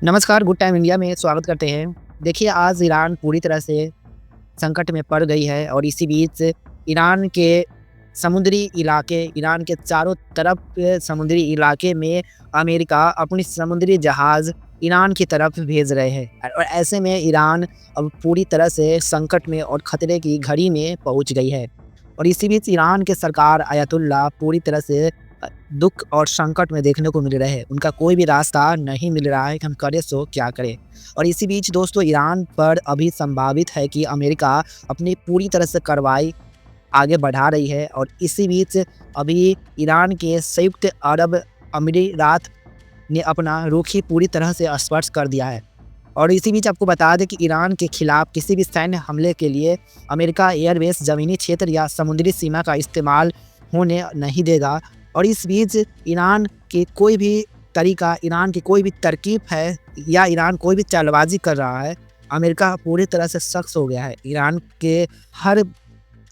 नमस्कार, good time India में स्वागत करते हैं। देखिए, आज ईरान पूरी तरह से संकट में पड़ गई है और इसी बीच ईरान के समुद्री इलाके, ईरान के चारों तरफ के समुद्री इलाके में अमेरिका अपनी समुद्री जहाज़ ईरान की तरफ भेज रहे हैं और ऐसे में ईरान अब पूरी तरह से संकट में और खतरे की घड़ी में पहुंच गई है। और इसी बीच ईरान के सरकार आयतुल्ला पूरी तरह से दुख और संकट में देखने को मिल रहे हैं। उनका कोई भी रास्ता नहीं मिल रहा है कि हम करें सो क्या करें। और इसी बीच दोस्तों, ईरान पर अभी संभावित है कि अमेरिका अपनी पूरी तरह से कार्रवाई आगे बढ़ा रही है। और इसी बीच अभी ईरान के संयुक्त अरब अमीरात ने अपना रुख ही पूरी तरह से स्पष्ट कर दिया है। और इसी बीच आपको बता दें कि ईरान के खिलाफ किसी भी सैन्य हमले के लिए अमेरिका एयरबेस, ज़मीनी क्षेत्र या समुद्री सीमा का इस्तेमाल होने नहीं देगा। और इस बीच ईरान की कोई भी तरीका, ईरान की कोई भी तरकीब है या ईरान कोई भी चालबाजी कर रहा है, अमेरिका पूरी तरह से सख्त हो गया है। ईरान के हर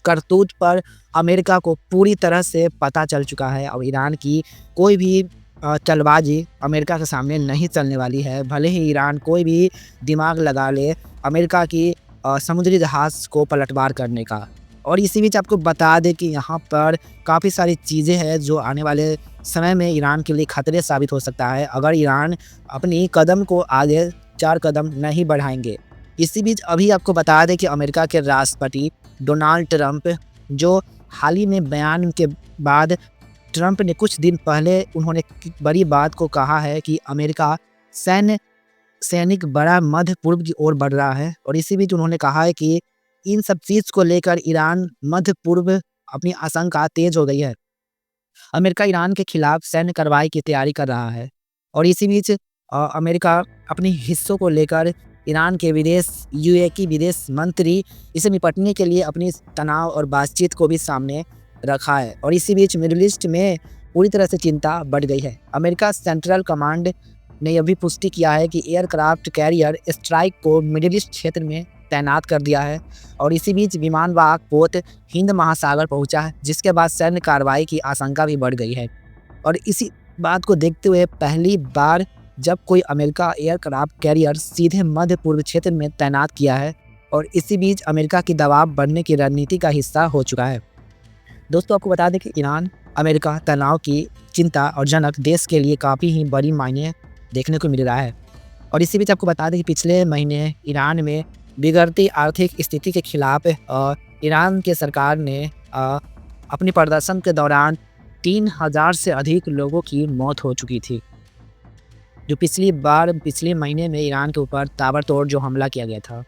करतूत पर अमेरिका को पूरी तरह से पता चल चुका है और ईरान की कोई भी चालबाजी अमेरिका के सामने नहीं चलने वाली है। भले ही ईरान कोई भी दिमाग लगा ले अमेरिका की समुद्री जहाज़ को पलटवार करने का। और इसी बीच आपको बता दें कि यहाँ पर काफ़ी सारी चीज़ें हैं जो आने वाले समय में ईरान के लिए खतरे साबित हो सकता है अगर ईरान अपनी कदम को आगे 4 कदम नहीं बढ़ाएंगे। इसी बीच अभी आपको बता दें कि अमेरिका के राष्ट्रपति डोनाल्ड ट्रंप, जो हाल ही में बयान के बाद ट्रंप ने कुछ दिन पहले उन्होंने बड़ी बात को कहा है कि अमेरिका सैनिक बड़ा मध्य पूर्व की ओर बढ़ रहा है। और इसी बीच उन्होंने कहा है कि इन सब चीज़ को लेकर ईरान मध्य पूर्व अपनी आशंका तेज हो गई है। अमेरिका ईरान के खिलाफ सैन्य कार्रवाई की तैयारी कर रहा है। और इसी बीच अमेरिका अपने हिस्सों को लेकर ईरान के यूएई की विदेश मंत्री इसे निपटने के लिए अपनी तनाव और बातचीत को भी सामने रखा है। और इसी बीच मिडिल ईस्ट में पूरी तरह से चिंता बढ़ गई है। अमेरिका सेंट्रल कमांड ने यह भी पुष्टि किया है कि एयरक्राफ्ट कैरियर स्ट्राइक को मिडिल ईस्ट क्षेत्र में तैनात कर दिया है। और इसी बीच विमानवाहक पोत हिंद महासागर पहुंचा है, जिसके बाद सैन्य कार्रवाई की आशंका भी बढ़ गई है। और इसी बात को देखते हुए पहली बार जब कोई अमेरिका एयरक्राफ्ट कैरियर सीधे मध्य पूर्व क्षेत्र में तैनात किया है। और इसी बीच अमेरिका की दबाव बढ़ने की रणनीति का हिस्सा हो चुका है। दोस्तों, आपको बता दें कि ईरान अमेरिका तनाव की चिंता और जनक देश के लिए काफ़ी ही बड़ी मायने देखने को मिल रहा है। और इसी बीच आपको बता दें कि पिछले महीने ईरान में बिगड़ती आर्थिक स्थिति के खिलाफ ईरान के सरकार ने अपने प्रदर्शन के दौरान 3000 से अधिक लोगों की मौत हो चुकी थी, जो पिछले महीने में ईरान के ऊपर ताबड़तोड़ जो हमला किया गया था।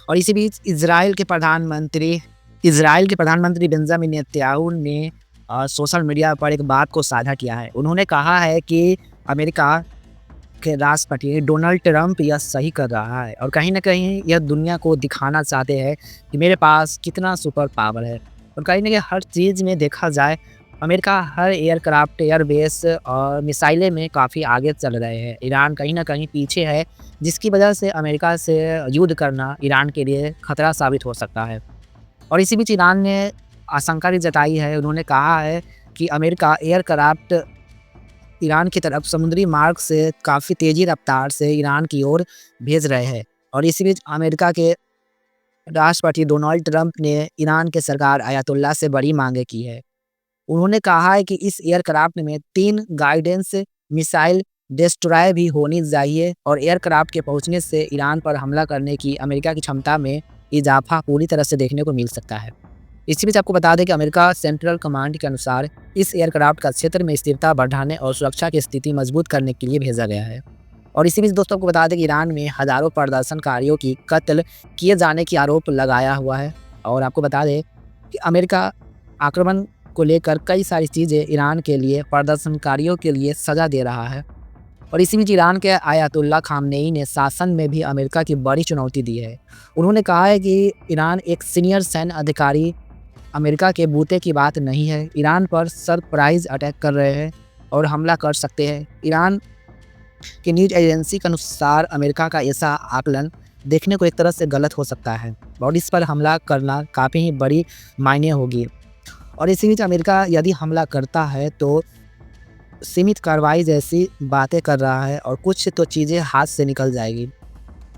और इसी बीच इजराइल के प्रधानमंत्री बेंजामिन नेतन्याहू ने सोशल मीडिया पर एक बात को साझा किया है। उन्होंने कहा है कि अमेरिका के राष्ट्रपति डोनाल्ड ट्रंप यह सही कर रहा है और कहीं ना कहीं यह दुनिया को दिखाना चाहते हैं कि मेरे पास कितना सुपर पावर है। और कहीं ना कहीं हर चीज़ में देखा जाए अमेरिका हर एयरक्राफ्ट, एयरबेस और मिसाइलें में काफ़ी आगे चल रहे हैं। ईरान कहीं ना कहीं पीछे है, जिसकी वजह से अमेरिका से युद्ध करना ईरान के लिए खतरा साबित हो सकता है। और इसी बीच ईरान ने आशंका भी जताई है। उन्होंने कहा है कि अमेरिका एयरक्राफ्ट ईरान की तरफ समुद्री मार्ग से काफ़ी तेज़ी रफ्तार से ईरान की ओर भेज रहे हैं। और इसी बीच अमेरिका के राष्ट्रपति डोनाल्ड ट्रंप ने ईरान के सरकार आयतुल्ला से बड़ी मांगे की है। उन्होंने कहा है कि इस एयरक्राफ्ट में 3 गाइडेंस मिसाइल डिस्ट्रॉयर भी होनी चाहिए और एयरक्राफ्ट के पहुंचने से ईरान पर हमला करने की अमेरिका की क्षमता में इजाफा पूरी तरह से देखने को मिल सकता है। इसी बीच आपको बता दें कि अमेरिका सेंट्रल कमांड के अनुसार इस एयरक्राफ्ट का क्षेत्र में स्थिरता बढ़ाने और सुरक्षा की स्थिति मजबूत करने के लिए भेजा गया है। और इसी बीच दोस्तों, आपको बता दें कि ईरान में हज़ारों प्रदर्शनकारियों की कत्ल किए जाने की आरोप लगाया हुआ है। और आपको बता दें कि अमेरिका आक्रमण को लेकर कई सारी चीज़ें ईरान के लिए, प्रदर्शनकारियों के लिए सज़ा दे रहा है। और इसी बीच ईरान के आयतुल्ला खामनेई ने शासन में भी अमेरिका की बड़ी चुनौती दी है। उन्होंने कहा है कि ईरान एक सीनियर सैन्य अधिकारी अमेरिका के बूते की बात नहीं है, ईरान पर सरप्राइज अटैक कर रहे हैं और हमला कर सकते हैं। ईरान की न्यूज़ एजेंसी के अनुसार अमेरिका का ऐसा आकलन देखने को एक तरह से गलत हो सकता है और इस पर हमला करना काफ़ी ही बड़ी मायने होगी। और इसी बीच अमेरिका यदि हमला करता है तो सीमित कार्रवाई जैसी बातें कर रहा है और कुछ तो चीज़ें हाथ से निकल जाएगी।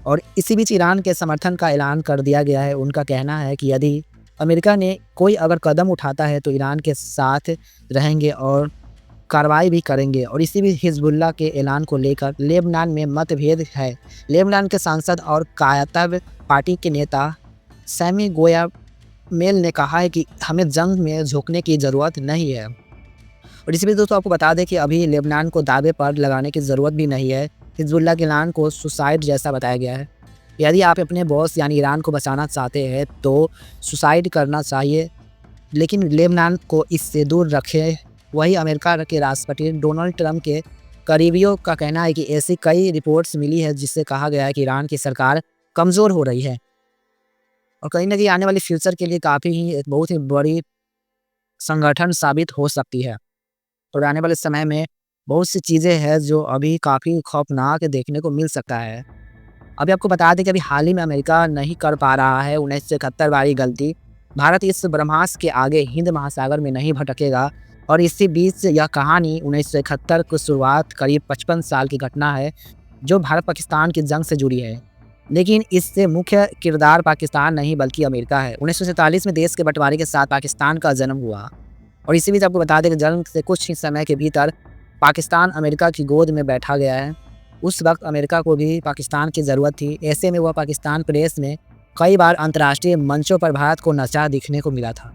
और इसी बीच ईरान के समर्थन का ऐलान कर दिया गया है। उनका कहना है कि यदि अमेरिका ने कोई अगर कदम उठाता है तो ईरान के साथ रहेंगे और कार्रवाई भी करेंगे। और इसी बीच हिजबुल्लाह के ऐलान को लेकर लेबनान में मतभेद है। लेबनान के सांसद और कायतब पार्टी के नेता सैमी गोयामेल ने कहा है कि हमें जंग में झुकने की ज़रूरत नहीं है। और इसी बीच दोस्तों आपको बता दें कि अभी लेबनान को दावे पर लगाने की ज़रूरत भी नहीं है। हिजबुल्लाह के ऐलान को सुसाइड जैसा बताया गया है। यदि आप अपने बॉस यानी ईरान को बचाना चाहते हैं तो सुसाइड करना चाहिए, लेकिन लेबनान को इससे दूर रखें। वही अमेरिका के राष्ट्रपति डोनाल्ड ट्रंप के करीबियों का कहना है कि ऐसी कई रिपोर्ट्स मिली है जिससे कहा गया है कि ईरान की सरकार कमज़ोर हो रही है और कहीं न कहीं आने वाले फ्यूचर के लिए काफ़ी ही एक बहुत ही बड़ी संगठन साबित हो सकती है। और आने वाले समय में बहुत सी चीज़ें हैं जो अभी काफ़ी खौफनाक देखने को मिल सकता है। अभी आपको बता दें कि अभी हाल ही में अमेरिका नहीं कर पा रहा है 1971 वाली गलती। भारत इस ब्रह्मास्त्र के आगे हिंद महासागर में नहीं भटकेगा। और इसी बीच यह कहानी 1971 की शुरुआत करीब 55 साल की घटना है जो भारत पाकिस्तान की जंग से जुड़ी है। लेकिन इससे मुख्य किरदार पाकिस्तान नहीं बल्कि अमेरिका है। 1947 में देश के बंटवारे के साथ पाकिस्तान का जन्म हुआ। और इसी बीच आपको बता दें कि जंग से कुछ ही समय के भीतर पाकिस्तान अमेरिका की गोद में बैठा गया है। उस वक्त अमेरिका को भी पाकिस्तान की ज़रूरत थी। ऐसे में वह पाकिस्तान प्रेस में कई बार अंतर्राष्ट्रीय मंचों पर भारत को नचा दिखने को मिला था।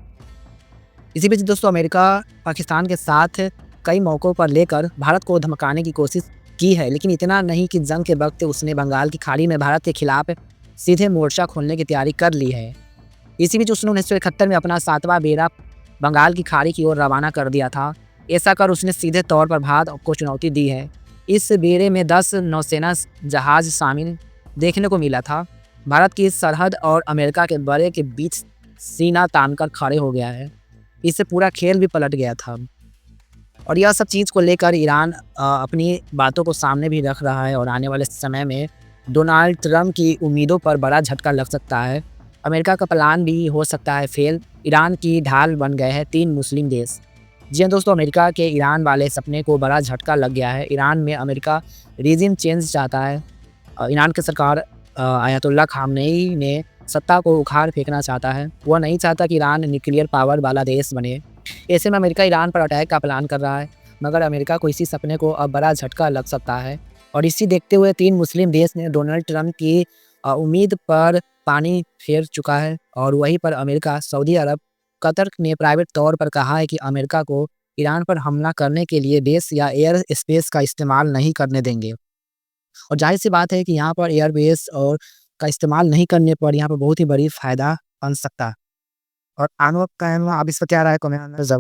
इसी बीच दोस्तों अमेरिका पाकिस्तान के साथ कई मौक़ों पर लेकर भारत को धमकाने की कोशिश की है, लेकिन इतना नहीं कि जंग के वक्त उसने बंगाल की खाड़ी में भारत के खिलाफ सीधे मोर्चा खोलने की तैयारी कर ली है। इसी बीच उसने 1971 में अपना 7वां बेड़ा बंगाल की खाड़ी की ओर रवाना कर दिया था। ऐसा कर उसने सीधे तौर पर भारत को चुनौती दी है। इस बेड़े में 10 नौसेना जहाज़ शामिल देखने को मिला था। भारत की सरहद और अमेरिका के बेड़े के बीच सीना तानकर खड़े हो गया है। इससे पूरा खेल भी पलट गया था। और यह सब चीज़ को लेकर ईरान अपनी बातों को सामने भी रख रहा है और आने वाले समय में डोनाल्ड ट्रंप की उम्मीदों पर बड़ा झटका लग सकता है। अमेरिका का प्लान भी हो सकता है फेल। ईरान की ढाल बन गए हैं 3 मुस्लिम देश। जी हाँ दोस्तों, अमेरिका के ईरान वाले सपने को बड़ा झटका लग गया है। ईरान में अमेरिका रीजिम चेंज चाहता है। ईरान की सरकार आयतुल्लाह खामनेई ने सत्ता को उखाड़ फेंकना चाहता है। वह नहीं चाहता कि ईरान न्यूक्लियर पावर वाला देश बने। ऐसे में अमेरिका ईरान पर अटैक का प्लान कर रहा है, मगर अमेरिका को इसी सपने को अब बड़ा झटका लग सकता है। और इसी देखते हुए 3 मुस्लिम देश ने डोनाल्ड ट्रंप की उम्मीद पर पानी फेर चुका है। और वहीं पर अमेरिका, सऊदी अरब, कतर ने प्राइवेट तौर पर कहा है कि अमेरिका को ईरान पर हमला करने के लिए बेस या एयर स्पेस का इस्तेमाल नहीं करने देंगे। और जाहिर सी बात है कि यहाँ पर एयर बेस और का इस्तेमाल नहीं करने पर यहाँ पर बहुत ही बड़ी फ़ायदा बन सकता है। और आप इस पर क्या राय कमेंट में ज़रूर